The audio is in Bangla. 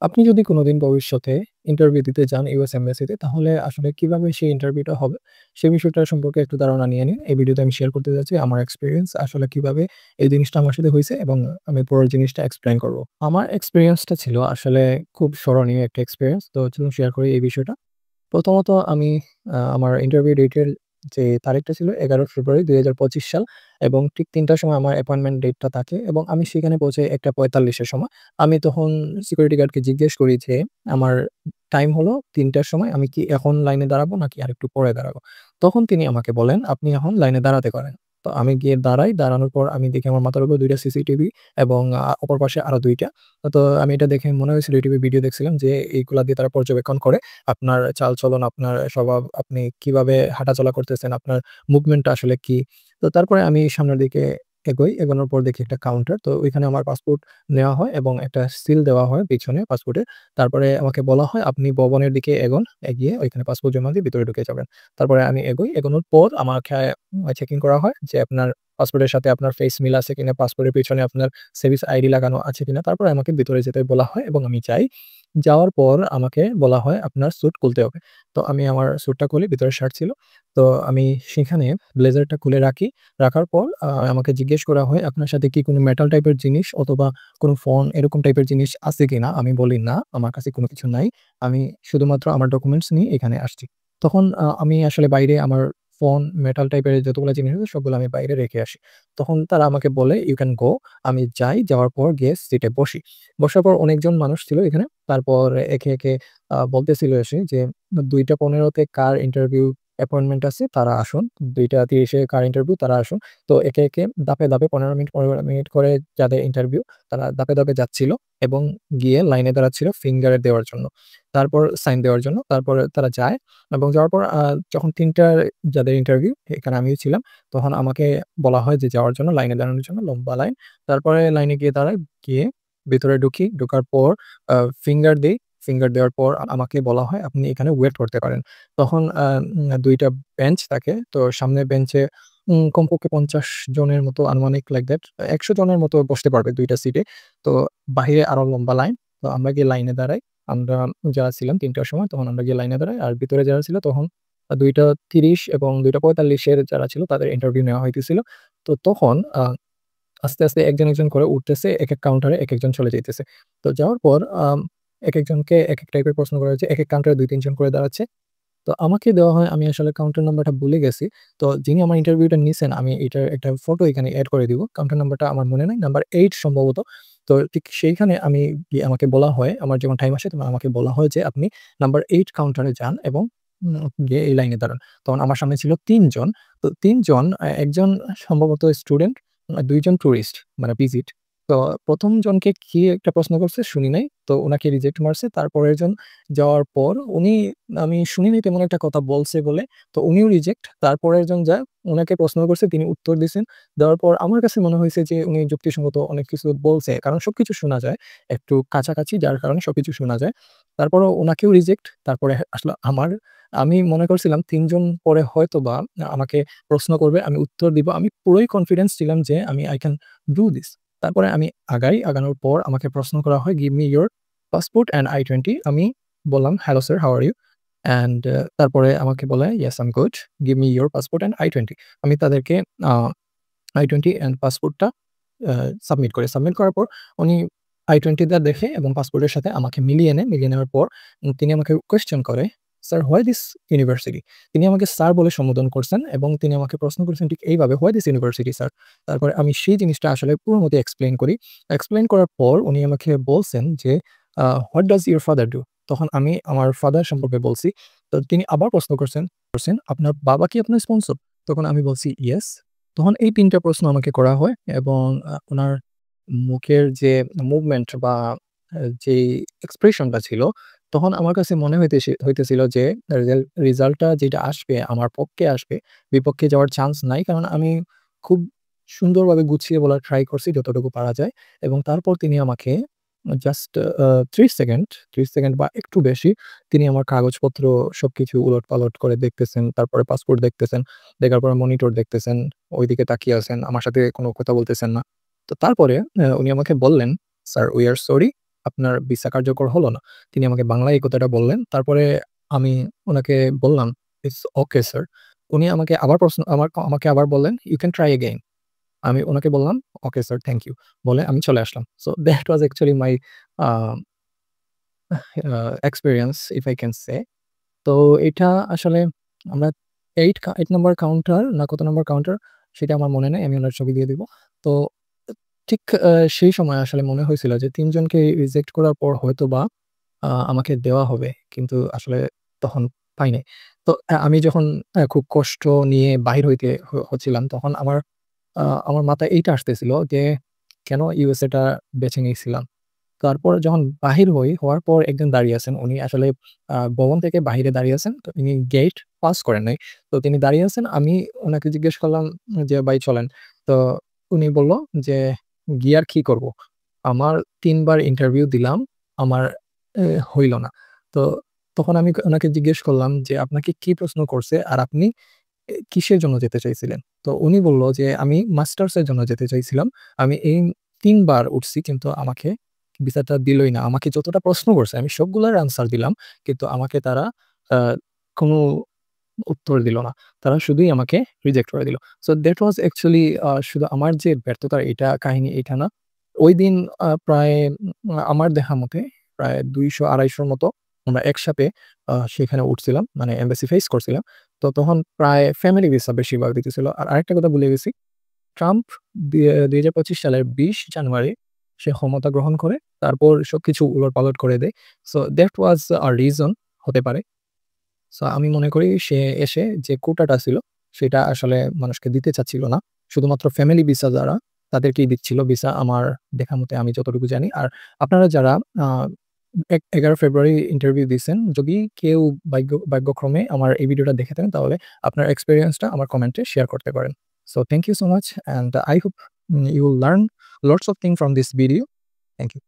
আপনি যদি কোনোদিন ভবিষ্যতে ইন্টারভিউ দিতে যান ইউএস এমবাসিতে, তাহলে আসলে কিভাবে সেই ইন্টারভিউটা হবে, সে বিষয়টা সম্পর্কে একটু ধারণা নিয়ে নিন। এই ভিডিওতে আমি শেয়ার করতে যাচ্ছি আমার এক্সপেরিয়েন্স আসলে কিভাবে এই জিনিসটা আমার সাথে হইছে এবং আমি পুরো জিনিসটা এক্সপ্লেইন করব। আমার এক্সপেরিয়েন্সটা ছিল আসলে খুব স্মরণীয় একটা এক্সপেরিয়েন্স। তো চলুন শেয়ার করি এই বিষয়টা। প্রথমত আমি আমার ইন্টারভিউ ডেটের যে তারিখটা ছিল ১১ ফেব্রুয়ারি ২০২৫ সাল এবং ঠিক ৩ টার সময় আমার অ্যাপয়েন্টমেন্ট ডেটটা থাকে এবং আমি সেখানে পৌঁছাই ১টা ৪৫ এর সময়। আমি তখন সিকিউরিটি গার্ডকে জিজ্ঞেস করি যে, "আমার টাইম হলো ৩ টার সময়। আমি কি এখন লাইনে দাঁড়াবো নাকি আরেকটু পরে দাঁড়াবো?" তখন তিনি আমাকে বলেন, "আপনি এখন লাইনে দাঁড়াতে পারেন।" তো আমি গিয়ে দাঁড়াই। দাঁড়ানোর পর আমি দেখি আমার মাথার উপর ২ টা সিসিটিভি এবং অপর পাশে আরো ২ টা। তো আমি এটা দেখে মনে হয়েছিল ইউটিউবে ভিডিও দেখছিলাম যে এইগুলা দিয়ে তারা পর্যবেক্ষণ করে আপনার চালচলন, আপনার স্বভাব, আপনি কিভাবে হাঁটাচলা করতেছেন, আপনার মুভমেন্টটা আসলে কি? তো তারপরে আমি সামনের দিকে এগোই। এগোনোর পর দেখি একটা কাউন্টার। তো ওইখানে আমার পাসপোর্ট নেওয়া হয় এবং একটা সিল দেওয়া হয় পিছনে পাসপোর্টের। তারপরে আমাকে বলা হয়, "আপনি ভবনের দিকে এগোন। এগিয়ে ওইখানে পাসপোর্ট জমা দিয়ে ভিতরে ঢুকে যাবেন।" তারপরে আমি এগোই। এগোনোর পর আমাকে চেকিং করা হয় যে আপনার পাসপোর্টের সাথে আপনার ফেস মিল আছে কিনা, পাসপোর্টের পেছনে আপনার সেভিস আইডি লাগানো আছে কিনা। তারপরে আমাকে ভিতরে যেতে বলা হয় এবং আমি যাই। যাওয়ার পর আমাকে বলা হয়, "আপনার স্যুট খুলতে হবে।" তো আমি আমার স্যুটটা খুলি, ভিতরে শার্ট ছিল। তো আমি সেখানে ব্লেজারটা খুলে রাখি। রাখার পর আমাকে জিজ্ঞেস করা হয়, "আপনার সাথে কি কোনো মেটাল টাইপের জিনিস অথবা কোনো ফোন এরকম টাইপের জিনিস আছে কিনা?" আমি বলি, "না, আমার কাছে কোনো কিছু নাই। আমি শুধুমাত্র আমার ডকুমেন্টস নিয়ে এখানে আসছি।" তখন আমি আসলে বাইরে আমার ফোন, মেটাল টাইপের যতগুলা জিনিস আছে সবগুলো আমি বাইরে রেখে আসি। তখন তারা আমাকে বলে, "ইউ ক্যান গো।" আমি যাই, যাওয়ার পর গিয়ে সিটে বসি। বসার পর অনেকজন মানুষ ছিল এখানে। তারপর একে বলতেছিল এসে যে ২টা ১৫ তে কার ইন্টারভিউ অ্যাপয়েন্টমেন্ট আছে তারা আসুন। ২টা ৩০ এ কার ইন্টারভিউ তারা আসুন। তো একে ধাপে ১৫ মিনিট ১৫ মিনিট করে যাদের ইন্টারভিউ তারা ধাপে যাচ্ছিল এবং গিয়ে লাইনে দাঁড়াচ্ছিল ফিঙ্গার দেওয়ার জন্য। তারপর সাইন দেওয়ার জন্য। তারপরে তারা যায় এবং যাওয়ার পর যখন ৩ টার যাদের ইন্টারভিউ এখানে আমিও ছিলাম। তখন আমাকে বলা হয় যে যাওয়ার জন্য লাইনে দাঁড়ানোর জন্য লম্বা লাইন। তারপরে লাইনে গিয়ে দাঁড়াই। গিয়ে ভেতরে ঢুকি। ঢোকার পর আ ফিঙ্গার দেই। ফিঙ্গার দেওয়ার পর আমাকে বলা হয়, "আপনি এখানে ওয়েট করতে পারেন।" তখন ২ টা বেঞ্চ থাকে। তো সামনের বেঞ্চে কমপক্ষে ৫০ জনের মতো আনুমানিক লাইক দ্যাট ১০০ জনের মতো বসতে পারবে ২ টা সিটে। তো বাহিরে আরো লম্বা লাইন। তো আমরা গিয়ে লাইনে দাঁড়াই। আমরা যারা ছিলাম ৩ টার সময় তখন আমরা গিয়ে লাইনে দাঁড়াই। আর ভিতরে যারা ছিল তখন ২টা ৩০ এবং ২টা ৪৫ এর যারা ছিল তাদের ইন্টারভিউ নেওয়া হইতেছিল। তো তখন আস্তে একজন করে উঠতেছে, একেক কাউন্টারে একেকজন চলে যাইতেছে। তো যাওয়ার পর একেকজনকে একেক টাইপের প্রশ্ন করা হয়েছে। একেক কাউন্টারে ২-৩ জন করে দাঁড়াচ্ছে। তো আমাকে দেওয়া হয়, আমি আসলে কাউন্টার নাম্বারটা ভুলে গেছি। তো যিনি আমার ইন্টারভিউটা নিছেন আমি এটার একটা ফটো এখানে এড করে দিব। কাউন্টার নাম্বারটা আমার মনে নাই। নাম্বার ৮ সম্ভবত। তো ঠিক সেইখানে আমি গিয়ে আমাকে বলা হয়, আমার যখন টাইম আসে তখন আমাকে বলা হয় যে, "আপনি নাম্বার ৮ কাউন্টারে যান এবং গিয়ে এই লাইনে দাঁড়ান।" তখন আমার সামনে ছিল ৩ জন। তো ৩ জন একজন সম্ভবত স্টুডেন্ট, ২ জন টুরিস্ট মানে ভিজিট। তো ১ম জনকে কি একটা প্রশ্ন করছে শুনি নাই। তো উনাকে রিজেক্ট মারছে। তারপরের জন যাওয়ার পর উনি আমি শুনি নাই তেমন একটা কথা বলছে বলে। তো উনিও রিজেক্ট। তারপরের জন যায়, উনাকে প্রশ্ন করছে, তিনি উত্তর দিছেন। দেওয়ার পর আমার কাছে মনে হইছে যে উনি যুক্তিসঙ্গত অনেক কিছু বলছে। কারণ সবকিছু শোনা যায়। একটু কাছাকাছি যার কারণে সবকিছু শোনা যায়। তারপরেও উনাকেও রিজেক্ট। তারপরে আসলে আমি মনে করছিলাম ৩ জন পরে হয়তোবা আমাকে প্রশ্ন করবে, আমি উত্তর দিব। আমি পুরোই কনফিডেন্স ছিলাম যে I can do this। তারপরে আমি আগাই। আগানোর পর আমাকে প্রশ্ন করা হয়, "Give me your passport and I-20।" আমি বললাম, "Hello sir, how are you?" And তারপরে আমাকে বলে, "Yes, I'm good. Give me your passport and I-20।" আমি তাদেরকে আ I-20 অ্যান্ড পাসপোর্টটা আ সাবমিট করি। সাবমিট করার পর উনি I-20 টা দেখে এবং পাসপোর্টের সাথে আমাকে মিলিয়ে নেয়। মিলিয়ে নেওয়ার পর তিনি আমাকে কোয়েশ্চেন করে, "স্যার, হোয়াই দিস ইউনিভার্সিটি?" তিনি আমাকে স্যার বলে সম্বোধন করছেন এবং তিনি আমাকে প্রশ্ন করেছেন ঠিক এইভাবে, "হোয়াই দিস ইউনিভার্সিটি স্যার?" তারপরে আমি সেই জিনিসটা আসলে পুরো মতো এক্সপ্লেইন করি। এক্সপ্লেইন করার পর উনি আমাকে বলছেন যে, "what does your father do?" তখন আমি আমার ফাদার সম্পর্কে বলছি। তো তিনি আবার প্রশ্ন করছেন, "আপনার বাবা কি আপনার স্পন্সর?" তখন আমি বলছি, "ইয়েস।" তখন এই ৩ টা প্রশ্ন আমাকে করা হয় এবং উনার মুখের যে মুভমেন্ট বা যেই এক্সপ্রেশনটা ছিল, তখন আমার কাছে মনে হইতেছিল যে রেজাল্টটা যেটা আসবে আমার পক্ষে আসবে, বিপক্ষে যাওয়ার চান্স নাই। কারণ আমি খুব সুন্দরভাবে গুছিয়ে বলার ট্রাই করছি যতটুকু পারা যায় এবং তারপর তিনি আমাকে জাস্ট ৩০ সেকেন্ড, ৩০ সেকেন্ড বা একটু বেশি তিনি আমার কাগজপত্র সবকিছু উলটপালট করে দেখতেছেন। তারপরে পাসপোর্ট দেখতেছেন। দেখার পরে মনিটর দেখতেছেন। ওইদিকে তাকিয়ে আছেন। আমার সাথে কোনো কথা বলতেছেন না। তো তারপরে উনি আমাকে বললেন, "স্যার, উই আর সরি। আপনার ভিসা কার্যকর হলো না। তিনি আমাকে বাংলায় এই কথাটা বললেন। তারপরে আমি উনাকে বললাম, "ইটস ওকে স্যার।" উনি আমাকে আবার আমাকে আবার বললেন, "ইউ ক্যান ট্রাই এগেইন।" আমি উনাকে বললাম, "ওকে স্যার, থ্যাংক ইউ।" বলে আমি চলে আসলাম। So that was actually my uh experience if I can say. তো এটা আসলে আমরা 8 নাম্বার কাউন্টার না কত নাম্বার কাউন্টার সেটা আমার মনে নেই। আমি উনার ছবি দিয়ে দিব। তো ঠিক সেই সময় আসলে মনে হয়েছিল যে ৩ জনকে রিজেক্ট করার পর হয়তোবা আমাকে দেওয়া হবে। কিন্তু আসলে তখন পাই নাই। তো আমি যখন খুব কষ্ট নিয়ে বাহির হইতে হচ্ছিলাম তখন আমার মাথায় এইটা আসতেছিল যে কেন ইউএসএ টা বেছে নিয়েছিলাম। তারপর যখন বাহির হই, হওয়ার পর একজন দাঁড়িয়ে আছেন। উনি আসলে ভবন থেকে বাহিরে দাঁড়িয়ে আছেন। তো তিনি গেট পাস করেন নাই। তো তিনি দাঁড়িয়ে আছেন। আমি উনাকে জিজ্ঞেস করলাম যে, "ভাই চলেন।" তো উনি বলল যে, "গিয়ে আর কি করব? আমার ৩ বার ইন্টারভিউ দিলাম। আমার এ হইল না।" তো তখন আমি উনাকে জিজ্ঞেস করলাম যে, "আপনাকে কি প্রশ্ন করছে? আর আপনি কিসের জন্য যেতে চাইছিলেন?" তো উনি বলল যে, "আমি মাস্টার্স এর জন্য যেতে চাইছিলাম। আমি এই ৩ বার উঠছি কিন্তু আমাকে ভিসাটা দিলই না। আমাকে যতটা প্রশ্ন করছে আমি সবগুলার আনসার দিলাম। কিন্তু আমাকে তারা আ কোনো উত্তর দিল না। তারা শুধুই আমাকে রিজেক্ট করে দিল। সো দ্যাট ওয়াজ অ্যাকচুয়ালি শুধু আমার যে ব্যর্থতার এটা কাহিনী এটা না। ঐদিন প্রায় আমার দেখা মতে প্রায় ২০০-২৫০ র মতো আমরা একসাথে সেখানে উঠছিলাম। মানে এমবাসি ফেস করছিলাম। তো তখন প্রায় ফ্যামিলি ভিসা বেশিরভাগ দিতেছিল। আর আরেকটা কথা ভুলে গেছি। ট্রাম্প ২০২৫ সালের ২০ জানুয়ারি সে ক্ষমতা গ্রহণ করে। তারপর সবকিছু উলটপালট করে দেয়। So that was a reason হতে পারে। সো আমি মনে করি সে এসে যে কোটাটা ছিল সেটা আসলে মানুষকে দিতে চাচ্ছিল না। শুধুমাত্র ফ্যামিলি ভিসা যারা তাদেরকেই দিচ্ছিল ভিসা আমার দেখা মতে আমি যতটুকু জানি। আর আপনারা যারা আ ১১ ফেব্রুয়ারি ইন্টারভিউ দিছেন, যদি কেউ ভাগ্যক্রমে আমার এই ভিডিওটা দেখে থাকেন তাহলে আপনার এক্সপেরিয়েন্সটা আমার কমেন্টে শেয়ার করতে পারেন। So thank you so much and I hope you will learn lots of things from this video. Thank you.